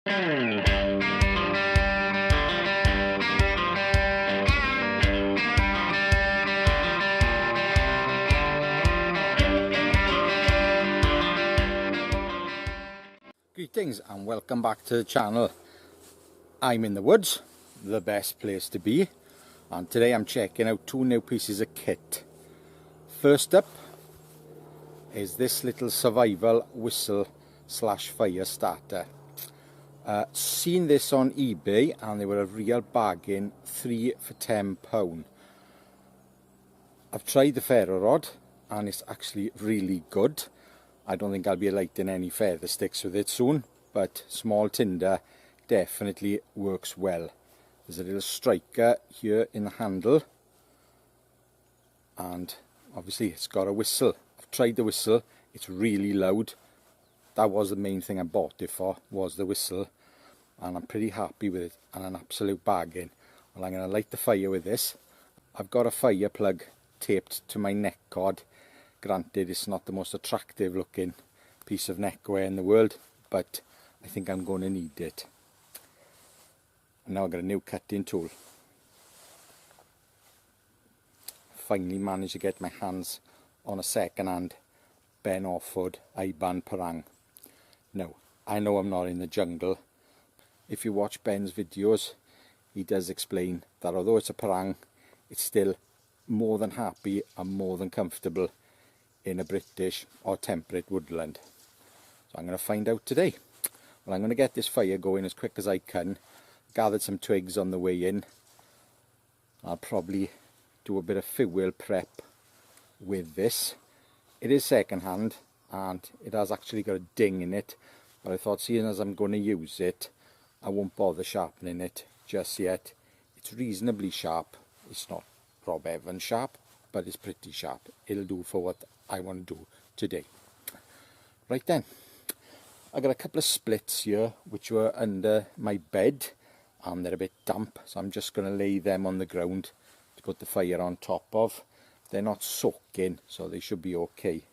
Greetings and welcome back to the channel. I'm in the woods, the best place to be, and today I'm checking out two new pieces of kit. First up is this little survival whistle slash fire starter. Seen this on eBay and they were a real bargain, 3 for £10. I've tried the ferrorod and it's actually really good. I don't think I'll be lighting any feather sticks with it soon, but small tinder definitely works well. There's a little striker here in the handle, and obviously it's got a whistle. I've tried the whistle, it's really loud. That was the main thing I bought it for, was the whistle, and I'm pretty happy with it, and an absolute bargain. Well, I'm going to light the fire with this. I've got a fire plug taped to my neck cord. Granted, it's not the most attractive looking piece of neckwear in the world, but I think I'm going to need it. And now I've got a new cutting tool. Finally managed to get my hands on a second-hand Ben Orford I-band parang. Now, I know I'm not in the jungle. If you watch Ben's videos, he does explain that although it's a parang, it's still more than happy and more than comfortable in a British or temperate woodland. So I'm going to find out today. Well, I'm going to get this fire going as quick as I can. Gathered some twigs on the way in. I'll probably do a bit of fuel prep with this. It is second hand and it has actually got a ding in it, but I thought, seeing as I'm going to use it, I won't bother sharpening it just yet. It's reasonably sharp. It's not Rob Evans sharp, but it's pretty sharp. It'll do for what I want to do today. Right then, I got a couple of splits here which were under my bed and they're a bit damp, so I'm just going to lay them on the ground to put the fire on top of. They're not soaking, so they should be okay.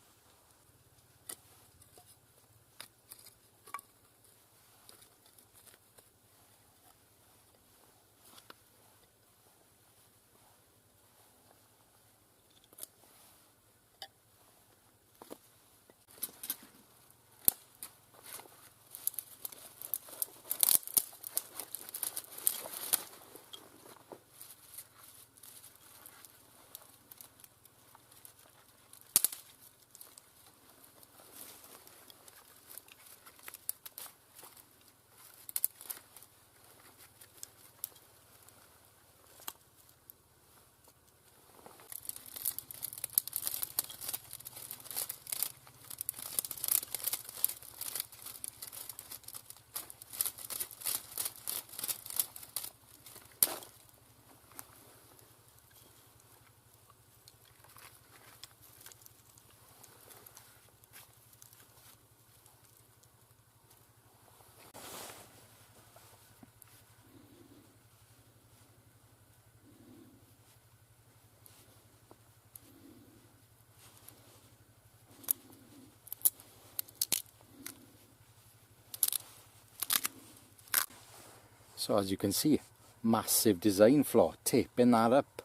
So as you can see, massive design flaw, taping that up.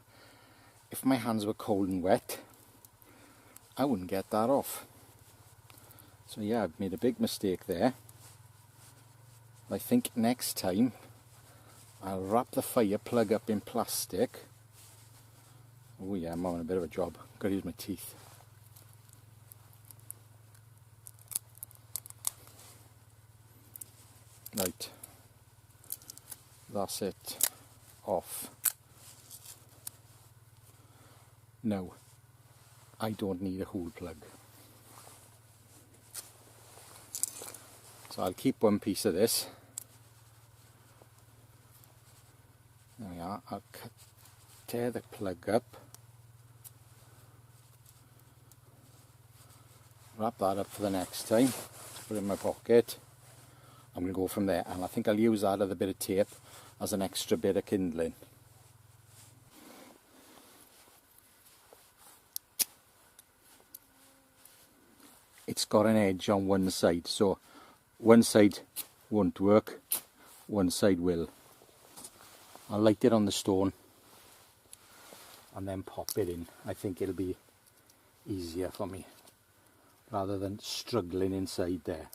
If my hands were cold and wet, I wouldn't get that off. So yeah, I've made a big mistake there. I think next time I'll wrap the fire plug up in plastic. Oh yeah, I'm having a bit of a job. Got to use my teeth. Right. That's it, off. No, I don't need a hole plug. So I'll keep one piece of this. There we are. I'll tear the plug up. Wrap that up for the next time. Put it in my pocket. I'm going to go from there, and I think I'll use that other bit of tape as an extra bit of kindling. It's got an edge on one side, so one side won't work one side will. I'll light it on the stone and then pop it in. I think it'll be easier for me rather than struggling inside there.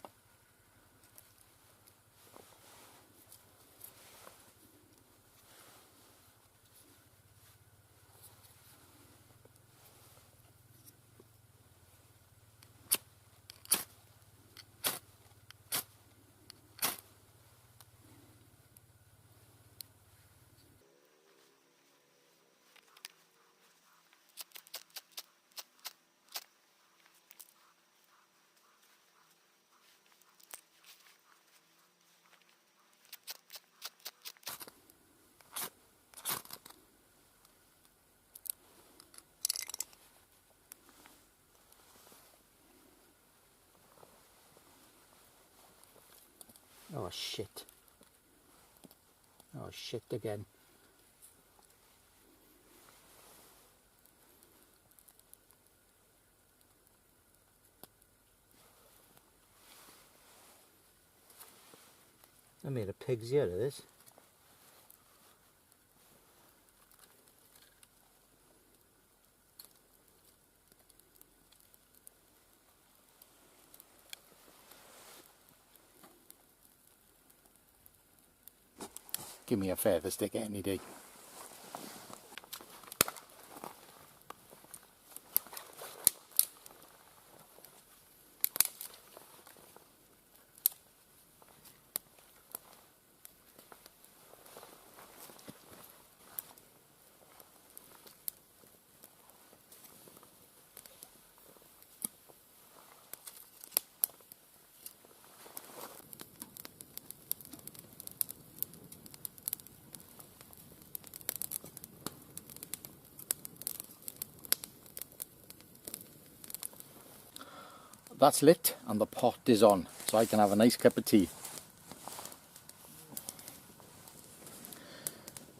Oh shit. Oh shit again. I made a pig's ear of this. Give me a feather stick any day. That's lit and the pot is on, so I can have a nice cup of tea.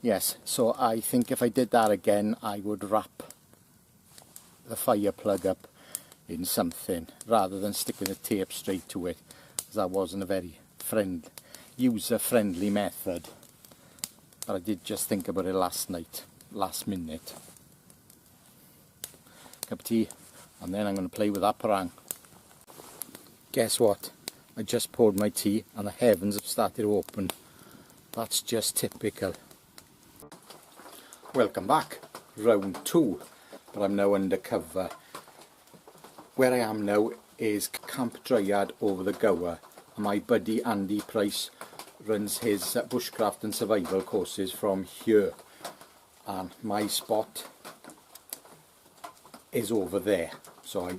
Yes, so I think if I did that again, I would wrap the fire plug up in something rather than sticking the tape straight to it, because that wasn't a very user-friendly method. But I did just think about it last night, last minute. Cup of tea, and then I'm going to play with that parang. Guess what? I just poured my tea and the heavens have started to open. That's just typical. Welcome back. Round 2. But I'm now undercover. Where I am now is Camp Dryad over the Gower. My buddy Andy Price runs his bushcraft and survival courses from here. And my spot is over there. So I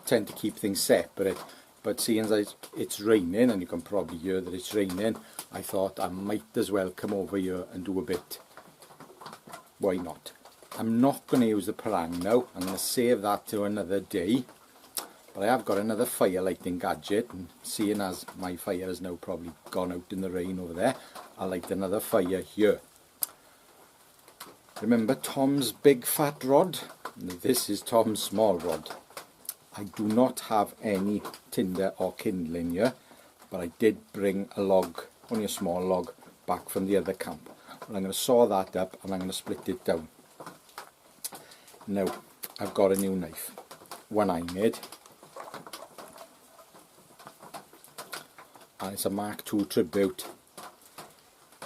tend to keep things separate. But seeing as it's raining, and you can probably hear that it's raining, I thought I might as well come over here and do a bit. Why not? I'm not going to use the parang now. I'm going to save that to another day. But I have got another fire lighting gadget, and seeing as my fire has now probably gone out in the rain over there, I'll light another fire here. Remember Tom's big fat rod? This is Tom's small rod. I do not have any tinder or kindling here, but I did bring a log, only a small log, back from the other camp. And I'm going to saw that up and I'm going to split it down. Now, I've got a new knife, one I made, and it's a Mark II Tribute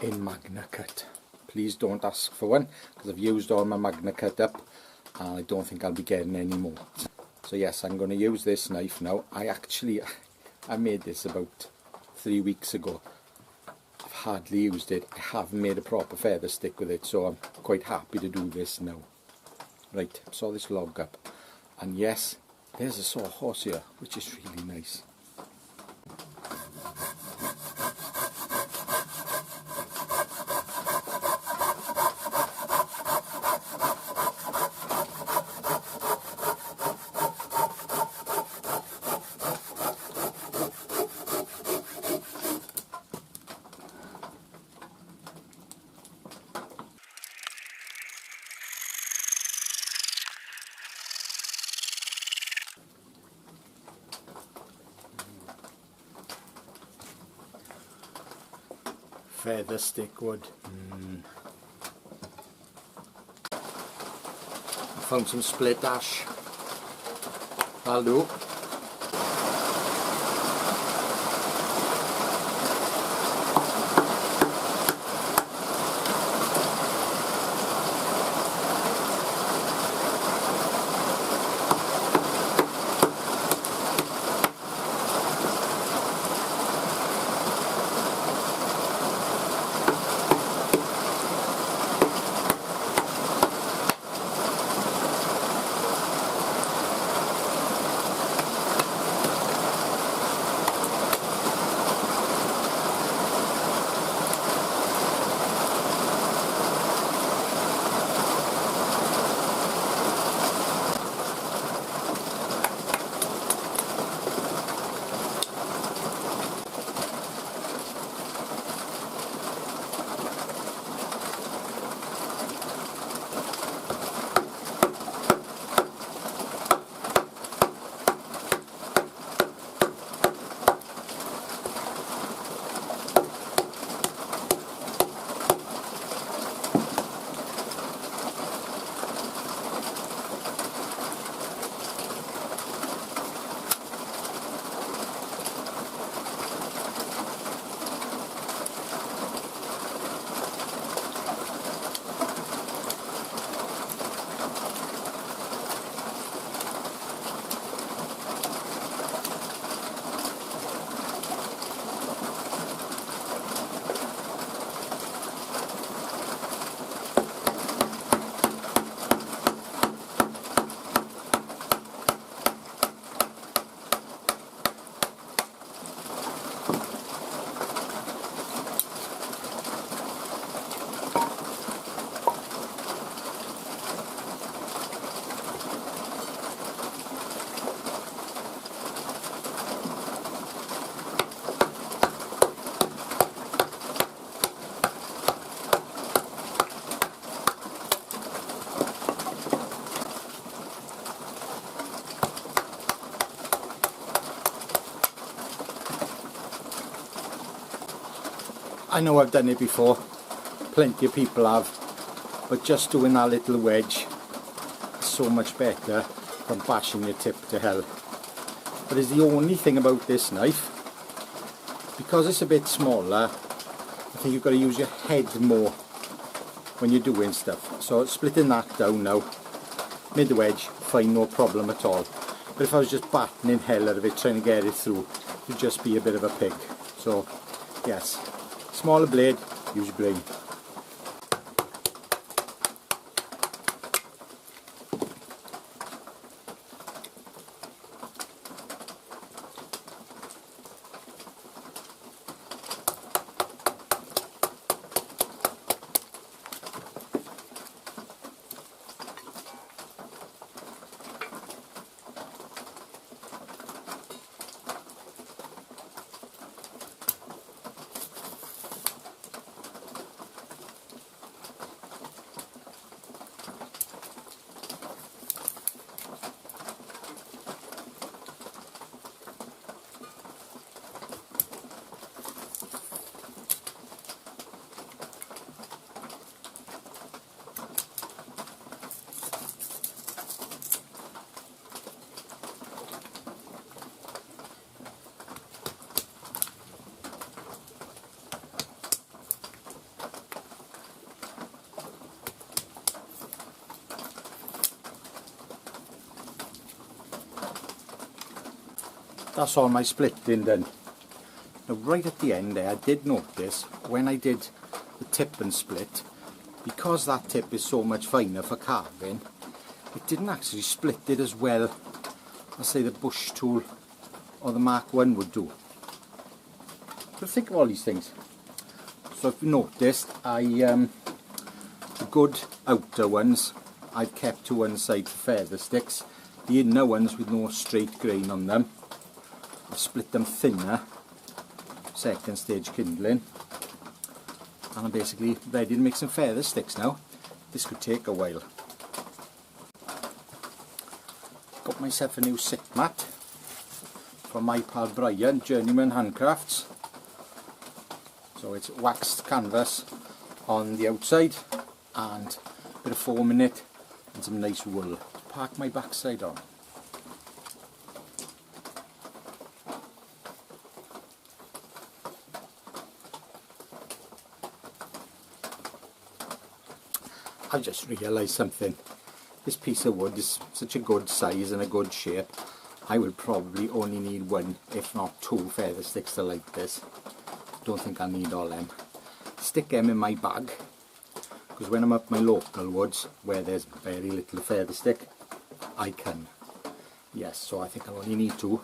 in Magna Cut. Please don't ask for one, because I've used all my Magna Cut up and I don't think I'll be getting any more. So yes, I'm going to use this knife now. I made this about 3 weeks ago. I've hardly used it. I haven't made a proper feather stick with it, so I'm quite happy to do this now. Right, saw this log up. And yes, there's a sawhorse here, which is really nice. Feather stick wood. I found some split ash. That'll do. I know I've done it before, plenty of people have, but just doing that little wedge is so much better than bashing your tip to hell. But it's the only thing about this knife, because it's a bit smaller, I think you've got to use your head more when you're doing stuff. So splitting that down now, mid wedge, fine, no problem at all. But if I was just battening hell out of it, trying to get it through, you'd just be a bit of a pig. So yes, smaller blade, use your brain. That's all my splitting done. Now right at the end there, I did notice when I did the tip and split, because that tip is so much finer for carving, it didn't actually split it as well as say the bush tool or the Mark 1 would do. But think of all these things. So if you noticed, the good outer ones I've kept to one side for feather sticks. The inner ones with no straight grain on them, I've split them thinner, second stage kindling, and I'm basically ready to make some feather sticks now. This could take a while. Got myself a new sit mat from my pal Brian, Journeyman Handcrafts. So it's waxed canvas on the outside and a bit of foam in it and some nice wool to park my backside on. I just realised something. This piece of wood is such a good size and a good shape. I will probably only need one, if not two, feather sticks to light this. Don't think I'll need all them. Stick them in my bag, because when I'm up my local woods where there's very little feather stick, I can. Yes, so I think I'll only need two.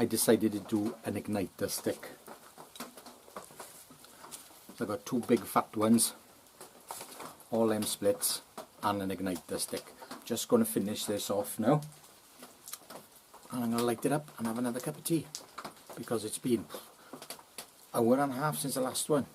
I decided to do an igniter stick. So I got two big fat ones, all them splits and an igniter stick. Just going to finish this off now, and I'm going to light it up and have another cup of tea, because it's been an hour and a half since the last one.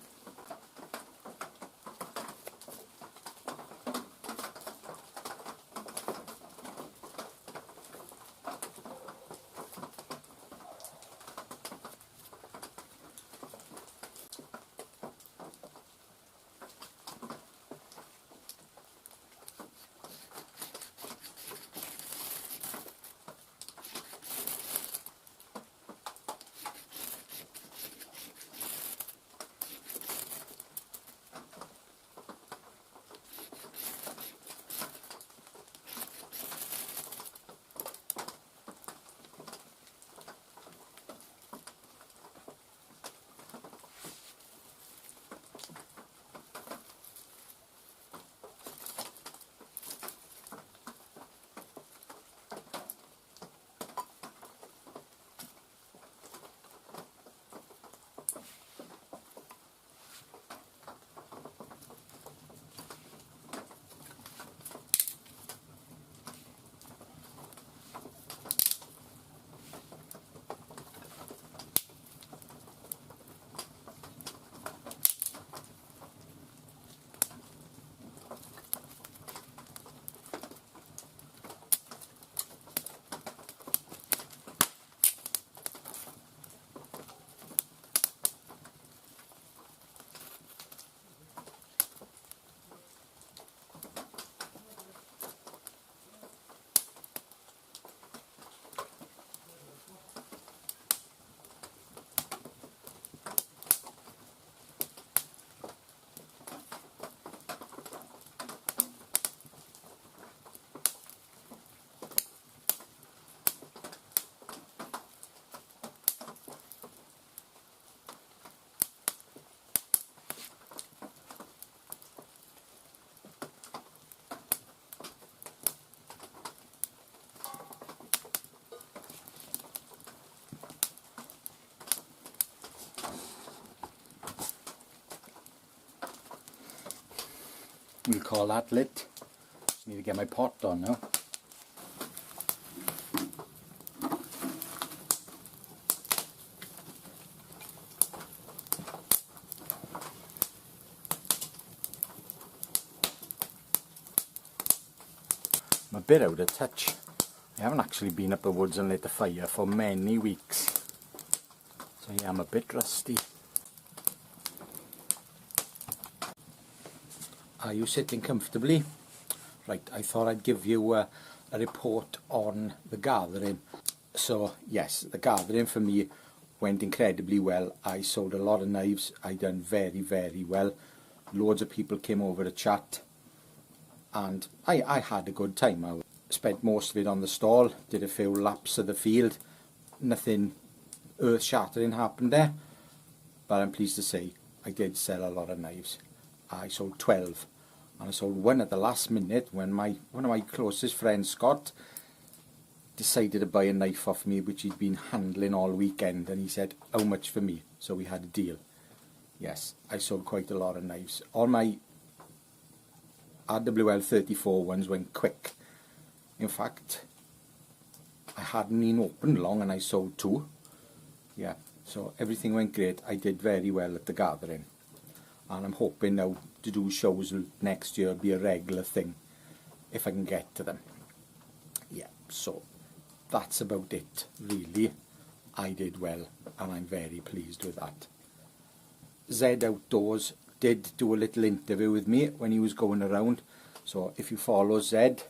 We'll call that lit. Just need to get my pot on now. I'm a bit out of touch. I haven't actually been up the woods and lit the fire for many weeks. So yeah, I'm a bit rusty. Are you sitting comfortably? Right, I thought I'd give you a report on the gathering. So yes, the gathering for me went incredibly well. I sold a lot of knives. I done very, very well. Loads of people came over to chat, and I had a good time. I spent most of it on the stall, did a few laps of the field. Nothing earth-shattering happened there, but I'm pleased to say I did sell a lot of knives. I sold 12, and I sold one at the last minute when one of my closest friends, Scott, decided to buy a knife off me which he'd been handling all weekend, and he said, how much for me? So we had a deal. Yes, I sold quite a lot of knives. All my RWL34 ones went quick. In fact, I hadn't even opened long and I sold 2. Yeah, so everything went great. I did very well at the gathering, and I'm hoping now to do shows next year, be a regular thing if I can get to them. Yeah, so that's about it really. I did well and I'm very pleased with that. Zed Outdoors did do a little interview with me when he was going around, so if you follow Zed,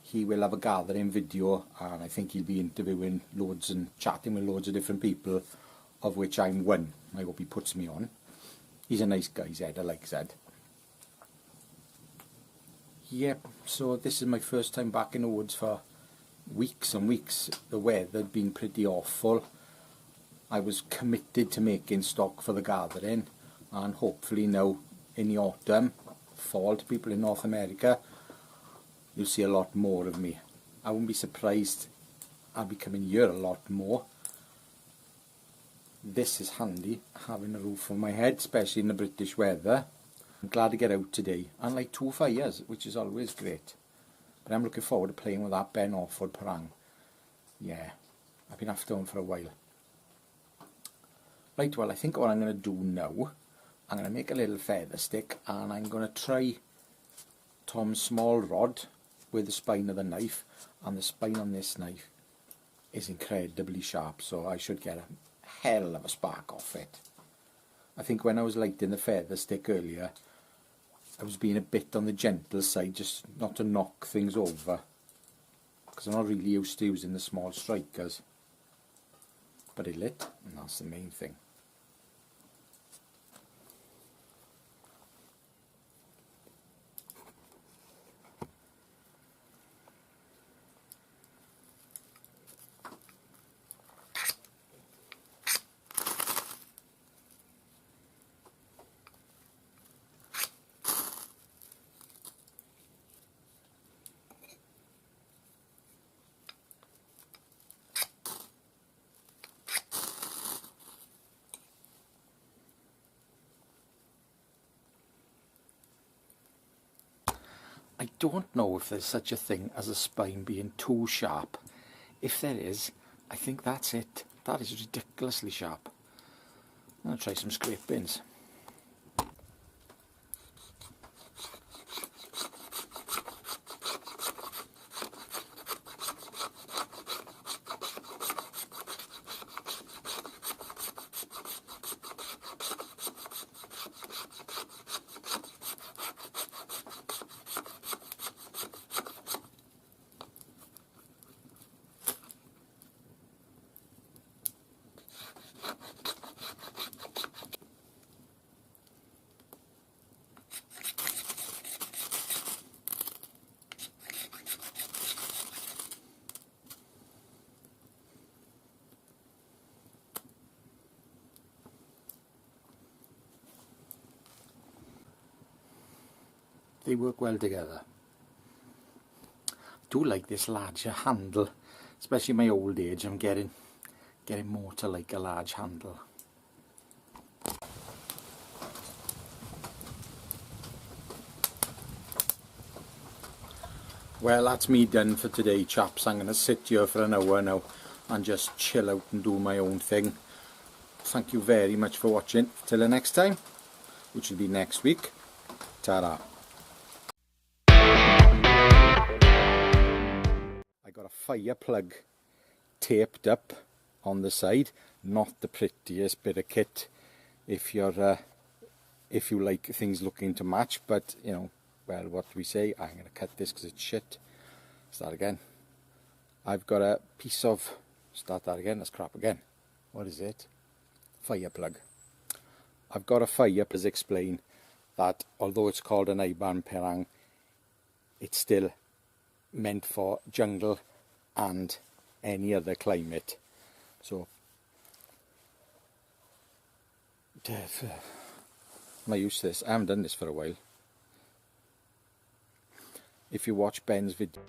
he will have a gathering video, and I think he'll be interviewing loads and chatting with loads of different people, of which I'm one. I hope he puts me on. He's a nice guy, Zed. I like Zed. Yep, so this is my first time back in the woods for weeks and weeks. The weather had been pretty awful. I was committed to making stock for the gathering, and hopefully now in the autumn, fall to people in North America, you'll see a lot more of me. I wouldn't be surprised I'll be coming here a lot more. This is handy, having a roof on my head, especially in the British weather. I'm glad to get out today, and like 2 fires, which is always great. But I'm looking forward to playing with that Ben Orford parang. Yeah, I've been after one for a while. Right, well, I think what I'm going to do now, I'm going to make a little feather stick, and I'm going to try Tom's small rod with the spine of the knife, and the spine on this knife is incredibly sharp, so I should get a hell of a spark off it. I think when I was lighting the feather stick earlier, I was being a bit on the gentle side, just not to knock things over, because I'm not really used to using the small strikers. But it lit, and that's the main thing. I don't know if there's such a thing as a spine being too sharp. If there is, I think that's it. That is ridiculously sharp. I'm going to try some scrapings. They work well together. I do like this larger handle, especially in my old age. I'm getting more to like a large handle. Well, that's me done for today, chaps. I'm going to sit here for an hour now and just chill out and do my own thing. Thank you very much for watching. Till the next time, which will be next week. Ta-ra. I got a fire plug taped up on the side. Not the prettiest bit of kit if you're if you like things looking to match, but you know, well, what do we say? I'm going to cut this because it's shit. Start again. I've got a piece of, start that again, that's crap again. What is it? Fire plug. I've got a fire plug to explain that although it's called an Iban perang, it's still meant for jungle and any other climate. So I'm not used to this. I haven't done this for a while. If you watch Ben's video,